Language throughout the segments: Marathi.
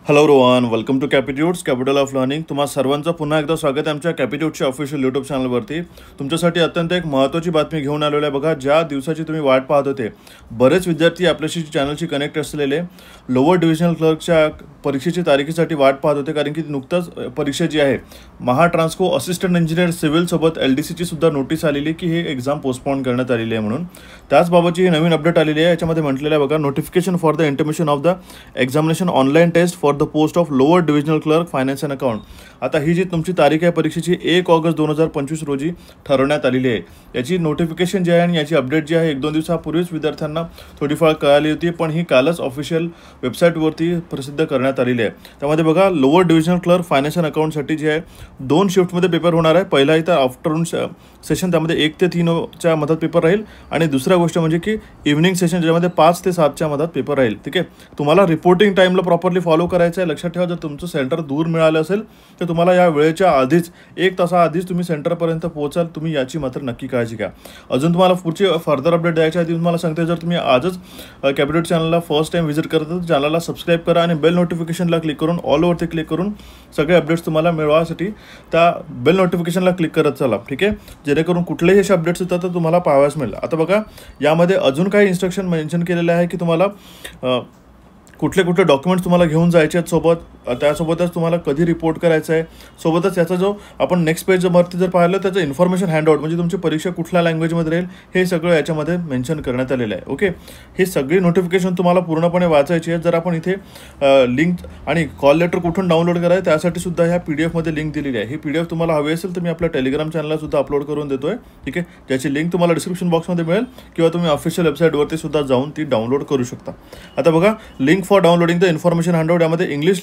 Hello Rohan, welcome to Capitudes capital of learning. तुम्हा सर्वांचं पुन्हा एकदा स्वागत आहे आमच्या कॅपिट्यूडच्या ऑफिशियल यूट्यूब चॅनलवरती. तुमच्यासाठी अत्यंत एक महत्त्वाची बातमी घेऊन आलेलो आहे. बघा, ज्या दिवसाची तुम्ही वाट पाहत होते, बरेच विद्यार्थी आपल्याशी चॅनलशी कनेक्ट असलेले लोअर डिव्हिजनल क्लर्कच्या परीक्षेची तारखेसाठी वाट पाहत होते, कारण की नुकताच परीक्षा जी आहे महाट्रान्सको असिस्टंट इंजिनियर सिव्हिलसोबत LDCची सुद्धा नोटीस आलेली की हे एक्झाम पोस्टपोन करण्यात आलेली आहे म्हणून. त्याचबाबतची ही नवीन अपडेट आलेली आहे. याच्यामध्ये म्हटलेलं आहे बघा, notification for the intimation of the examination online test for the post of lower divisional clerk finance and account. आता ही जी तुमची तारीख आहे परीक्षेची 1 ऑगस्ट 2025 रोजी ठरवण्यात आलेली आहे. याची नोटिफिकेशन जी आहे आणि याची अपडेट जी आहे 1-2 दिवसापूर्वीच विद्यार्थ्यांना थोडीफार कळाली होती, पण ही कालच ऑफिशियल वेबसाईटवरती प्रसिद्ध करण्यात आलेली आहे. त्यामध्ये बघा, lower divisional clerk finance and अकाउंटसाठी जे आहे 2 शिफ्टमध्ये पेपर होणार आहे. पहिला इथं आफ्टरनून सेशन, त्यामध्ये 1 ते 3च्या मधात पेपर राहील, आणि दुसरा गोष्ट म्हणजे की इव्हनिंग सेशन, ज्यामध्ये 5 ते 7च्या मधात पेपर राहील. ठीक आहे, तुम्हाला रिपोर्टिंग टाईमला प्रॉपरली फॉलो करायचं आहे. लक्षात ठेवा, जर तुमचं सेंटर दूर मिळालं असेल तर तुम्हाला या वेळेच्या आधीच 1 तासाआधीच तुम्ही सेंटरपर्यंत पोहोचाल. तुम्ही याची मात्र नक्की काळजी घ्या. अजून तुम्हाला पुढची फर्दर अपडेट द्यायच्या आधी तुम्हाला सांगते, जर तुम्ही आजच कॅपिट्यूड चॅनलला फर्स्ट टाईम व्हिजिट करत असाल तर चॅनलला सबस्क्राईब करा आणि बेल नोटिफिकेशनला क्लिक करून ऑलवरती क्लिक करून सगळे अपडेट्स तुम्हाला मिळवासाठी त्या बेल नोटिफिकेशनला क्लिक करत चला. ठीक आहे, जेणेकरून कुठलेही असे अपडेट्स येतात तर तुम्हाला पाहाव्यास मिळेल. आता बघा, यामध्ये अजून काही इन्स्ट्रक्शन मेन्शन केलेले आहे की तुम्हाला कुठले डॉक्युमेंट्स तुम्हाला घेऊन जायचे आहेत सोबत, त्यासोबतच तुम्हाला कधी रिपोर्ट करायचं आहे. सोबतच याचा जो आपण नेक्स्ट पेजवरती जर पाहिलं त्याचं इन्फॉर्मेशन हँडआउट, म्हणजे तुमची परीक्षा कुठल्या लँग्वेजमध्ये राहील हे सगळं याच्यामध्ये मेन्शन करण्यात आलेलं आहे. ओके, ही सगळी नोटिफिकेशन तुम्हाला पूर्णपणे वाचायची आहे. जर आपण इथे लिंक आणि कॉल लेटर कुठून डाउनलोड करायचं त्यासाठी सुद्धा ह्या PDF लिंक दिलेली आहे. ही PDF तुम्हाला हवी असेल तर मी आपल्या टेलिग्राम चॅनलला सुद्धा अपलोड करून देतो आहे. ठीक आहे, ज्याची लिंक तुम्हाला डिस्क्रिप्शन बॉक्समध्ये मिळेल किंवा तुम्ही ऑफिशियल वेबसाईटवरती सुद्धा जाऊन ती डाउनलोड करू शकता. आता बघा, link for downloading the information handout, यामध्ये इंग्लिश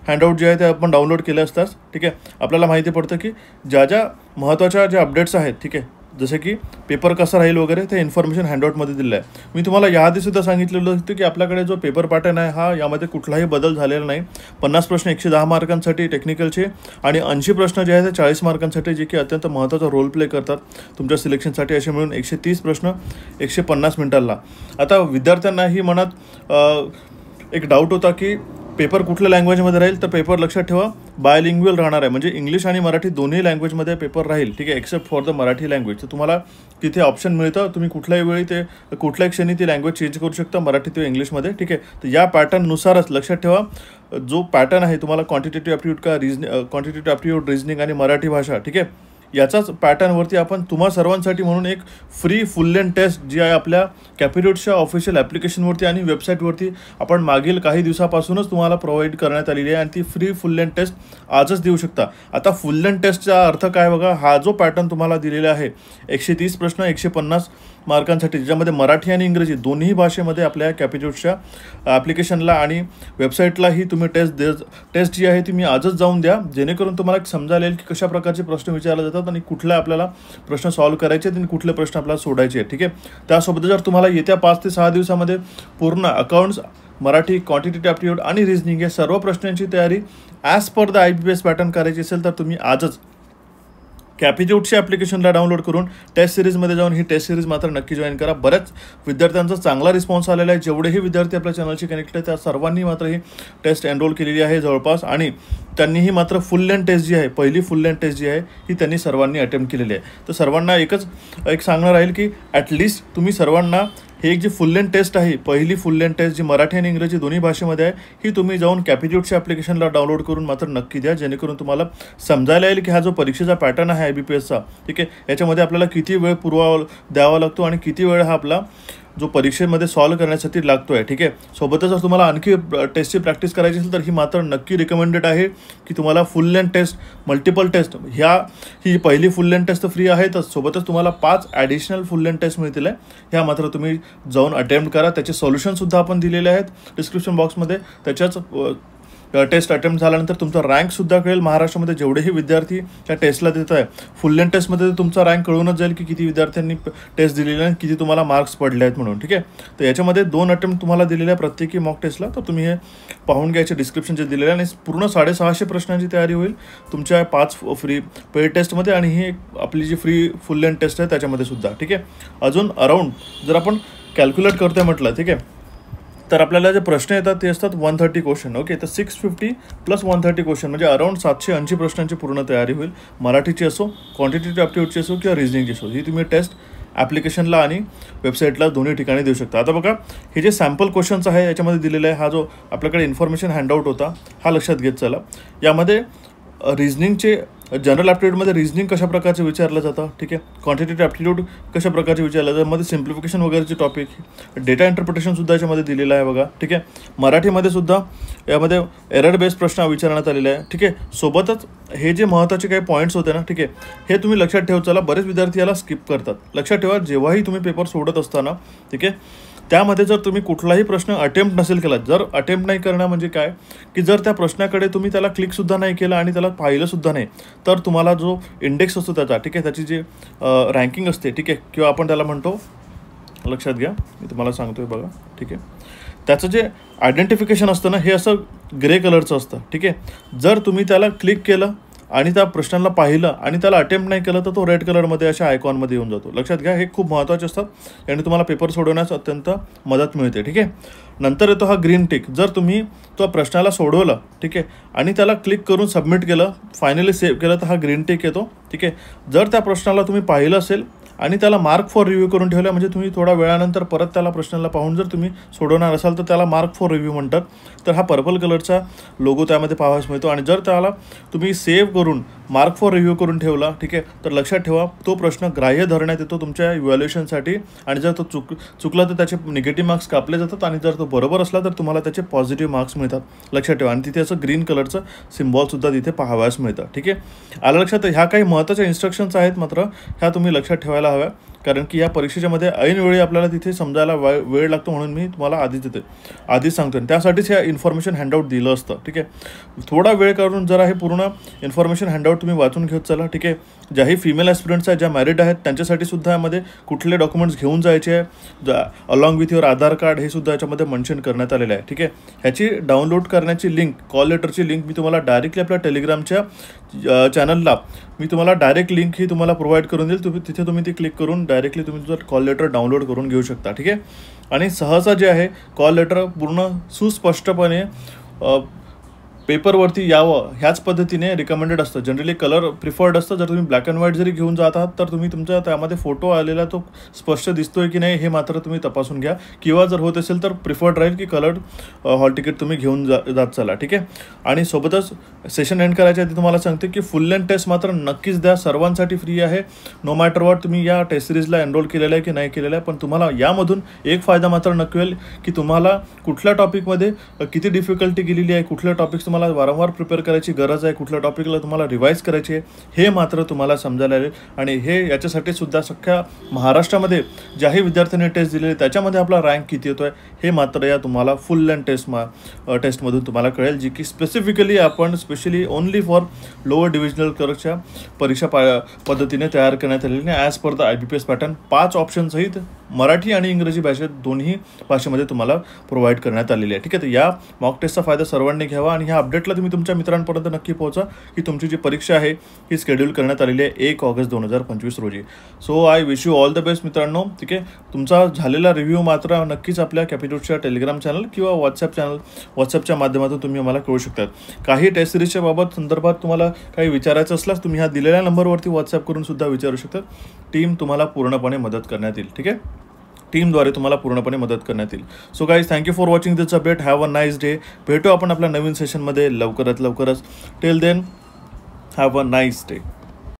हँडआउट जे आहे ते आपण डाउनलोड केले असतात. ठीक आहे, आपल्याला माहिती पडतं की ज्या महत्त्वाच्या ज्या अपडेट्स आहेत, ठीक आहे, जसे की पेपर कसा राहील वगैरे, ते इन्फॉर्मेशन हँडआउटमध्ये दिलं आहे. मी तुम्हाला याआधी सुद्धा सांगितलेलं होतं की आपल्याकडे जो पेपर पॅटर्न आहे हा यामध्ये कुठलाही बदल झालेला नाही. 50 प्रश्न 110 मार्कांसाठी टेक्निकलचे आणि 80 प्रश्न जे आहेत ते 40 मार्कांसाठी, जे की अत्यंत महत्त्वाचा रोल प्ले करतात तुमच्या सिलेक्शनसाठी. असे मिळून 130 प्रश्न 150 मिनिटांना. आता विद्यार्थ्यांनाही मनात एक डाऊट होता की पेपर कुठल्या लँग्वेजमध्ये राहील, तर पेपर लक्षात ठेवा बायलिंग्युअल राहणार आहे, म्हणजे इंग्लिश आणि मराठी दोन्ही लँग्वेजमध्ये पेपर राहील. ठीक आहे, except for the Marathi language. तर तुम्हाला तिथे ऑप्शन मिळतं, तुम्ही कुठल्याही वेळी ते कुठल्याही क्षणी ती लँग्वेज चेंज करू शकता, मराठी किंवा इंग्लिशमध्ये. ठीक आहे, तर या पॅटर्ननुसारच लक्षात ठेवा जो पॅटर्न आहे तुम्हाला क्वांटिटेटिव्ह ॲप्टिट्यूड रिझनिंग आणि मराठी भाषा, ठीक आहे, याचाच पॅटर्नवरती आपण तुम्हा सर्वांसाठी म्हणून एक फ्री फुल लेंथ टेस्ट जी आहे आपल्या कॅपिट्यूडच्या ऑफिशियल ॲप्लिकेशनवरती आणि वेबसाईटवरती आपण मागील काही दिवसापासूनच तुम्हाला प्रोव्हाइड करण्यात आलेली आहे, आणि ती फ्री फुल लेंथ टेस्ट आजच देऊ शकता. आता फुल लेंथ टेस्टचा अर्थ काय बघा, हा जो पॅटर्न तुम्हाला दिलेला आहे 130 प्रश्न 150 मार्कांसाठी, ज्याच्यामध्ये मराठी आणि इंग्रजी दोन्ही भाषेमध्ये आपल्या कॅपिट्यूडच्या ॲप्लिकेशनला आणि वेबसाईटला ही तुम्ही टेस्ट जी आहे ती मी आजच जाऊन द्या, जेणेकरून तुम्हाला एक समजायला येईल की कशा प्रकारचे प्रश्न विचारले जातात आणि कुठल्या आपल्याला प्रश्न सॉल्व्ह करायचे आहेत आणि कुठले प्रश्न आपल्याला सोडायचे आहेत. ठीक आहे, त्यासोबत जर तुम्हाला येत्या 5 ते 6 दिवसामध्ये पूर्ण अकाउंट्स, मराठी, क्वांटिटेटिव्ह ॲप्टिट्यूड आणि रिझनिंग या सर्व प्रश्नांची तयारी as per the IBPS pattern करायची असेल तर तुम्ही आजच कॅपिट्यूडच्या ॲप्लिकेशनला डाउनलोड करून टेस्ट सिरीजमध्ये जाऊन ही टेस्ट सिरीज मात्र नक्की जॉईन करा. बऱ्याच विद्यार्थ्यांचा चांगला रिस्पॉन्स आलेला आहे. जेवढेही विद्यार्थी आपल्या चॅनलशी कनेक्ट आहेत त्या सर्वांनी मात्र ही टेस्ट एनरोल केलेली आहे जवळपास, आणि त्यांनीही मात्र फुल लेंथ टेस्ट जी आहे, पहिली फुल लेंथ टेस्ट जी आहे ही त्यांनी सर्वांनी अटेम्प्ट केलेली आहे. तर सर्वांना एक सांगणं राहील की ॲटलिस्ट तुम्ही सर्वांना ही एक जी फुल लेंथ टेस्ट आहे, पहिली फुल लेंथ टेस्ट जी मराठी आणि इंग्रजी दोन्ही भाषेमध्ये आहे, ही तुम्ही जाऊन कॅपिट्यूडच्या ॲप्लिकेशनला डाउनलोड करून मात्र नक्की द्या, जेणेकरून तुम्हाला समजायला येईल की हा जो परीक्षेचा पॅटर्न आहे IBPSचा, ठीक आहे, याच्यामध्ये आपल्याला किती वेळ द्यावा लागतो आणि किती वेळ हा आपला जो परीक्षेमध्ये सॉल्व्ह करण्यासाठी लागतो आहे. ठीक आहे, सोबतच जर तुम्हाला आणखी टेस्टची प्रॅक्टिस करायची असेल तर ही मात्र नक्की रिकमेंडेड आहे की तुम्हाला full length test, multiple test, ही पहिली फुल लेंथ टेस्ट तर फ्री आहे, तर सोबतच तुम्हाला 5 ॲडिशनल फुल लेंथ टेस्ट मिळतील आहे. ह्या मात्र तुम्ही जाऊन अटेम्प्ट करा. त्याचे सोल्युशनसुद्धा आपण दिलेले आहेत डिस्क्रिप्शन बॉक्समध्ये. त्याच्याच टेस्ट अटेम्प्ट झाल्यानंतर तुमचा रँकसुद्धा कळेल. महाराष्ट्रामध्ये जेवढेही विद्यार्थी त्या टेस्टला देत आहे फुल लेंथ टेस्टमध्ये तुमचा रँक कळूनच जाईल की किती विद्यार्थ्यांनी टेस्ट दिलेले आणि किती तुम्हाला मार्क्स पडले आहेत म्हणून. ठीक आहे, तर याच्यामध्ये 2 अटेम्प्ट तुम्हाला दिलेले आहे प्रत्येकी मॉक टेस्टला, तर तुम्ही हे पाहून घ्यायचे डिस्क्रिप्शन जे दिलेलं आहे. आणि पूर्ण 650 प्रश्नांची तयारी होईल तुमच्या 5 फ्री पेड टेस्टमध्ये, आणि ही आपली जी फ्री फुल लेंथ टेस्ट आहे त्याच्यामध्ये सुद्धा. ठीक आहे, अजून अराउंड जर आपण कॅल्क्युलेट करतोय म्हटलं, ठीक आहे, तर आपल्याला जे प्रश्न येतात ते असतात 130 क्वेश्चन. ओके, तर 650 + 130 क्वेश्चन म्हणजे अराउंड 780 प्रश्नांची पूर्ण तयारी होईल. मराठीची असो, क्वांटिटेटिव्ह ॲप्टिट्यूडची असो किंवा रिजनिंगची असो, ही तुम्ही टेस्ट ॲप्लिकेशनला आणि वेबसाईटला दोन्ही ठिकाणी देऊ शकता. आता बघा, हे जे सॅम्पल क्वेश्चन्स आहे याच्यामध्ये दिलेलं आहे, हा जो आपल्याकडे इन्फॉर्मेशन हँडआउट होता हा लक्षात घेत चला. यामध्ये रिजनिंगचे जनरल ॲप्टिट्यूडमध्ये रिजनिंग कशा प्रकारचे विचारलं जातं, ठीक आहे. क्वांटिटेटिव्ह ॲप्टिट्यूड कशा प्रकारचे विचारलं जातं, मध्ये सिम्प्लिफिकेशन वगैरेचे टॉपिक, डेटा इंटरप्रिटेशनसुद्धा याच्यामध्ये दिलेलं आहे बघा, ठीक आहे. मराठीमध्ये सुद्धा यामध्ये एरर बेस्ड प्रश्न विचारण्यात आलेले आहे, ठीक आहे. सोबतच हे जे महत्त्वाचे काही पॉईंट्स होते ना, ठीक आहे, हे तुम्ही लक्षात ठेवत चला. बरेच विद्यार्थी याला स्किप करतात. लक्षात ठेवा, जेव्हाही तुम्ही पेपर सोडत असताना, ठीक आहे, त्यामध्ये जर तुम्ही कुठलाही प्रश्न अटेम्प्ट नसेल केला, जर अटेम्प्ट नाही करणं म्हणजे काय की जर त्या प्रश्नाकडे तुम्ही त्याला क्लिकसुद्धा नाही केलं आणि त्याला पाहिलंसुद्धा नाही, तर तुम्हाला जो इंडेक्स असतो त्याचा, ठीक आहे, त्याची जी रँकिंग असते, ठीक आहे, किंवा आपण त्याला म्हणतो, लक्षात घ्या मी तुम्हाला सांगतोय बघा, ठीक आहे, त्याचं जे आयडेंटिफिकेशन असतं ना हे असं ग्रे कलरचं असतं, ठीक आहे. जर तुम्ही त्याला क्लिक केलं आणि त्या प्रश्नाला पाहिलं आणि त्याला अटेम्प्ट नाही केलं तर तो रेड कलरमध्ये अशा आयकॉनमध्ये येऊन जातो. लक्षात घ्या, हे खूप महत्त्वाचे असतात आणि तुम्हाला पेपर सोडवण्यास अत्यंत मदत मिळते, ठीक आहे. नंतर येतो हा ग्रीन टिक. जर तुम्ही तो प्रश्नाला सोडवलं, ठीक आहे, आणि त्याला क्लिक करून सबमिट केलं, फायनली सेव्ह केलं, तर हा ग्रीन टिक येतो, ठीक आहे. जर त्या प्रश्नाला तुम्ही पाहिलं असेल आणि त्याला मार्क फॉर रिव्ह्यू करून ठेवलं, म्हणजे तुम्ही थोड्या वेळानंतर परत त्याला प्रश्नाला पाहून जर तुम्ही सोडवणार असाल तर त्याला मार्क फॉर रिव्ह्यू म्हणतात. तर हा पर्पल कलरचा लोगो त्यामध्ये पाहावास मिळतो. आणि जर त्याला तुम्ही सेव्ह करून मार्क फॉर रिव्ह्यू करून ठेवला, ठीक आहे, तर लक्षात ठेवा तो प्रश्न ग्राह्य धरण्यात येतो तुमच्या इव्हॅल्युएशनसाठी. आणि जर तो चुकला तर त्याचे निगेटिव्ह मार्क्स कापले जातात आणि जर तो बरोबर असला तर तुम्हाला त्याचे पॉझिटिव्ह मार्क्स मिळतात. लक्षात ठेवा. आणि तिथे असं ग्रीन कलरचं सिम्बॉलसुद्धा तिथे पाहावयास मिळतं, ठीक आहे. आलं लक्षात. ह्या काही महत्त्वाच्या इन्स्ट्रक्शन्स आहेत, मात्र ह्या तुम्ही लक्षात ठेवायला हव्या, कारण की या परीक्षेच्यामध्ये ऐनवेळी आपल्याला तिथे समजायला वेळ लागतो, म्हणून मी तुम्हाला आधीच सांगतो. त्यासाठीच ह्या इन्फॉर्मेशन हँडआउट दिलं असतं, ठीक आहे. थोडा वेळ काढून जरा हे पूर्ण इन्फॉर्मेशन हँडआउट तुम्ही वाचून घेत चला, ठीक आहे. ज्याही फिमेल ॲस्पिरंट्स आहेत, ज्या मॅरिड आहेत, त्यांच्यासाठी सुद्धा यामध्ये कुठले डॉक्युमेंट्स घेऊन जायचे आहे along with your Aadhaar card, हे सुद्धा याच्यामध्ये मेन्शन करण्यात आलेलं आहे, ठीक आहे. ह्याची डाउनलोड करण्याची लिंक, कॉल लेटरची लिंक मी तुम्हाला डायरेक्टली आपल्या टेलिग्रामच्या चॅनलला मी तुम्हाला डायरेक्ट लिंक ही तुम्हाला प्रोव्हाइड करून देईल. तिथे तुम्ही ती क्लिक करून डायरेक्टली तुम्ही जर कॉल लेटर डाउनलोड करून घेऊ शकता, ठीक आहे. आणि सहसा जे आहे कॉल लेटर पूर्ण सुस्पष्टपणे पेपरवरती यावं ह्याच पद्धतीने रिकमेंडेड असतं. जनरली कलर प्रिफर्ड असतं. जर तुम्ही ब्लॅक अँड व्हाईट जरी घेऊन जात आहात तर तुम्ही तुमच्या त्यामध्ये फोटो आलेला तो स्पष्ट दिसतोय की नाही हे मात्र तुम्ही तपासून घ्या. किंवा जर होत असेल तर प्रिफर्ड राहील की कलर्ड हॉल तिकीट तुम्ही घेऊन जात चला, ठीक आहे. आणि सोबतच सेशन एंड करायच्या आधी तुम्हाला सांगते की फुल लेंथ टेस्ट मात्र नक्कीच द्या. सर्वांसाठी फ्री आहे. नो मॅटर वॉट तुम्ही या टेस्ट सिरीजला एनरोल केलेलं आहे की नाही केलेलं आहे, पण तुम्हाला यामधून एक फायदा मात्र नक्की होईल की तुम्हाला कुठल्या टॉपिकमध्ये किती डिफिकल्टी गेलेली आहे, कुठल्या टॉपिक्स तुम्हाला वारंवार प्रिपेअर करायची गरज आहे, कुठल्या टॉपिकला तुम्हाला रिवाईज करायची आहे, हे मात्र तुम्हाला समजायला येईल. आणि हे याच्यासाठी सुद्धा सख्या महाराष्ट्रामध्ये ज्याही विद्यार्थ्यांनी टेस्ट दिलेली त्याच्यामध्ये आपला रँक किती येतो आहे हे मात्र या तुम्हाला फुल लेंथ टेस्टमधून तुम्हाला कळेल, जी की स्पेसिफिकली आपण specially only for lower divisional क्लर्कच्या परीक्षा पद्धतीने तयार करण्यात आलेली as per the IBPS pattern 5 ऑप्शनसहित मराठी आणि इंग्रजी भाषेत दोन्ही भाषेमध्ये तुम्हाला प्रोव्हाइड करण्यात आलेली आहे, ठीक आहे. तर या मॉक टेस्टचा फायदा सर्वांनी घ्यावा आणि ह्या अपडेटला तुम्ही तुमच्या मित्रांपर्यंत नक्की पोहोचा की तुमची जी परीक्षा आहे ही शेड्यूल करण्यात आलेली आहे 1 ऑगस्ट 2025 रोजी. So I wish you all the best मित्रांनो, ठीक आहे. तुमचा झालेला रिव्ह्यू मात्र नक्कीच आपल्या कॅपिट्यूडच्या टेलिग्राम चॅनल किंवा व्हॉट्सअपच्या माध्यमातून तुम्ही आम्हाला कळू शकतात. काही टेस्ट सिरीजच्या बाबत संदर्भात तुम्हाला काही विचारायचं असल्यास तुम्ही ह्या दिलेल्या नंबरवरती व्हॉट्सअप करून सुद्धा विचारू शकता. टीम तुम्हाला पूर्णपणे मदत करण्यात येईल, ठीक आहे. टीमद्वारे तुम्हाला पूर्णपणे मदत करण्यात येईल. So guys, thank you for watching this update. Have a nice day. भेटू आपण आपल्या नवीन सेशनमध्ये लवकरच. Till then have a nice day.